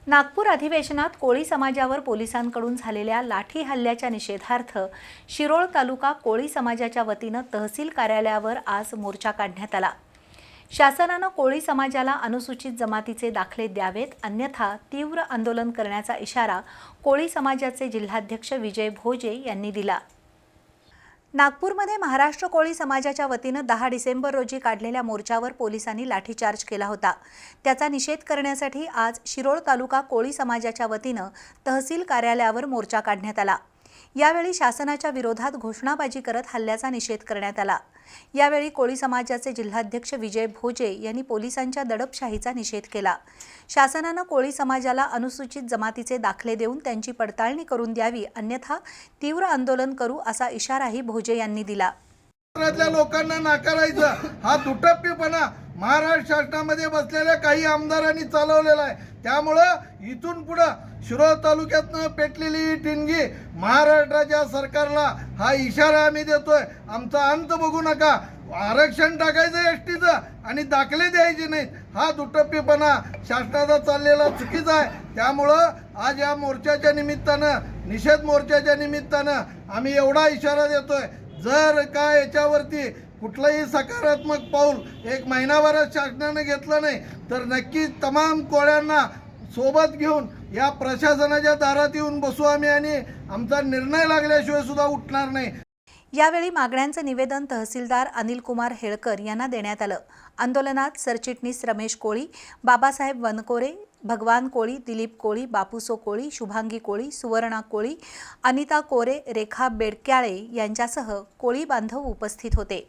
नागपूर अधिवेशनात कोळी समाजावर पोलिसांकडून झालेल्या लाठी हल्ल्याच्या निषेधार्थ शिरोळ तालुका कोळी समाजाच्या वतीनं तहसील कार्यालयावर आज मोर्चा काढण्यात आला। शासनानं कोळी समाजाला अनुसूचित जमातीचे दाखले द्यावेत, अन्यथा तीव्र आंदोलन करण्याचा इशारा कोळी समाजाचे जिल्हाध्यक्ष विजय भोजे यांनी दिला। नागपूरमध्ये महाराष्ट्र कोळी समाजाच्या वतीनं 10 डिसेंबर रोजी काढलेल्या मोर्चावर पोलिसांनी लाठीचार्ज केला होता। त्याचा निषेध करण्यासाठी आज शिरोळ तालुका कोळी समाजाच्या वतीनं तहसील कार्यालयावर मोर्चा काढण्यात आला। यावेळी शासनाच्या विरोधात घोषणाबाजी करत हल्ल्याचा निषेध करण्यात आला। यावेळी कोळी समाजाचे जिल्हाध्यक्ष विजय भोजे यांनी पोलिसांच्या दडपशाहीचा निषेध केला। शासनानं कोळी समाजाला अनुसूचित जमातीचे दाखले देऊन त्यांची पडताळणी करून द्यावी, अन्यथा तीव्र आंदोलन करू असा इशाराही भोजे यांनी दिला। लोकांना नाकारायचा हा दुटप्पीपणा महाराष्ट्र शासनामध्ये बसलेल्या काही आमदारांनी चालवलेला आहे। त्यामुळे इथून पुढे शिरोळ तालुक्यातनं पेटलेली टिंगी महाराष्ट्राच्या सरकारला हा इशारा आम्ही देतोय, आमचा अंत बघू नका। आरक्षण टाकायचं एसटीचं आणि दाखले द्यायचे नाहीत, हा दुटप्पीपणा शासनाचा चाललेला चुकीचा आहे। त्यामुळं आज या मोर्चाच्या निमित्तानं, निषेध मोर्चाच्या निमित्तानं आम्ही एवढा इशारा देतोय, जर का याच्यावरती कुठलंही सकारात्मक पाऊल एक महिनाभरात शासनाने घेतलं नाही तर नक्कीच तमाम कोळ्यांना सोबत घेऊन या प्रशासनाच्या दारात येऊन बसू आम्ही आणि आमचा निर्णय लागल्याशिवाय सुद्धा उठणार नाही। यावेळी मागण्यांचं निवेदन तहसीलदार अनिल कुमार हेळकर यांना देण्यात आलं। आंदोलनात सरचिटणीस रमेश कोळी, बाबासाहेब वनकोरे, भगवान कोळी, दिलीप कोळी, बापूसो कोळी, शुभांगी कोळी, सुवर्णा कोळी, अनिता कोरे, रेखा बेडक्याळे यांच्यासह कोळी बांधव उपस्थित होते।